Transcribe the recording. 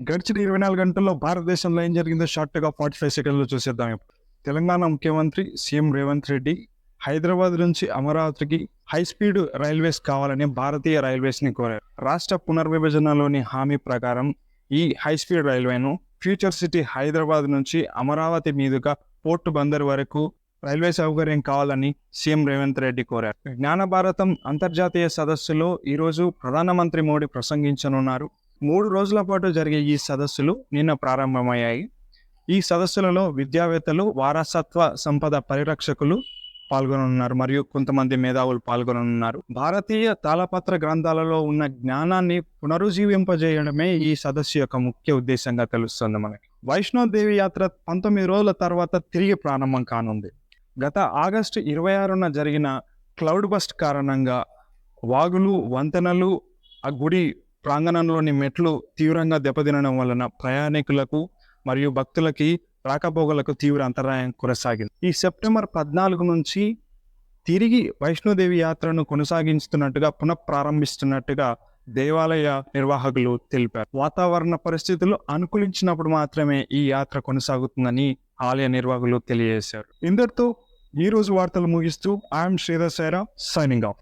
గడిచిన 24 గంటల్లో భారతదేశంలో ఏం జరిగిందో షార్ట్‌గా 45 సెకండ్‌లో చూసేద్దాం ఇప్పుడు. తెలంగాణ ముఖ్యమంత్రి సీఎం రేవంత్ రెడ్డి హైదరాబాద్ నుంచి అమరావతికి హై స్పీడ్ రైల్వేస్ కావాలని భారతీయ రైల్వేస్‌ని కోరారు. రాష్ట్ర పునర్విభజనలోని హామీ ప్రకారం ఈ హై స్పీడ్ రైల్వేను ఫ్యూచర్ సిటీ హైదరాబాద్ నుంచి అమరావతి మీదుగా పోర్ట్ బందర్ వరకు రైల్వే సౌకర్యం కావాలని సీఎం రేవంత్ రెడ్డి కోరారు. జ్ఞాన భారతం అంతర్జాతీయ సదస్సులో ఈరోజు ప్రధానమంత్రి మోడీ ప్రసంగించనున్నారు. 3 రోజుల పాటు జరిగే ఈ సదస్సులు నిన్న ప్రారంభమయ్యాయి. ఈ సదస్సులలో విద్యావేత్తలు, వారసత్వ సంపద పరిరక్షకులు పాల్గొననున్నారు మరియు కొంతమంది మేధావులు పాల్గొననున్నారు. భారతీయ తాళపత్ర గ్రంథాలలో ఉన్న జ్ఞానాన్ని పునరుజ్జీవింపజేయడమే ఈ సదస్సు యొక్క ముఖ్య ఉద్దేశంగా తెలుస్తుంది మనకి. వైష్ణోదేవి యాత్ర 19 రోజుల తర్వాత తిరిగి ప్రారంభం కానుంది. గత ఆగస్టు 26న జరిగిన క్లౌడ్ బస్ట్ కారణంగా వాగులు, వంతెనలు, ఆ గుడి ప్రాంగణంలోని మెట్లు తీవ్రంగా దెబ్బతినడం వలన ప్రయాణికులకు మరియు భక్తులకి రాకపోకలకు తీవ్ర అంతరాయం కొనసాగింది. ఈ సెప్టెంబర్ 14 నుంచి తిరిగి వైష్ణోదేవి యాత్రను కొనసాగిస్తున్నట్టుగా పునఃప్రారంభిస్తున్నట్టుగా దేవాలయ నిర్వాహకులు తెలిపారు. వాతావరణ పరిస్థితులు అనుకూలించినప్పుడు మాత్రమే ఈ యాత్ర కొనసాగుతుందని ఆలయ నిర్వాహకులు తెలియజేశారు. ఇందరితో ఈ రోజు వార్తలు ముగిస్తూ I'm Sridhar Saira signing of.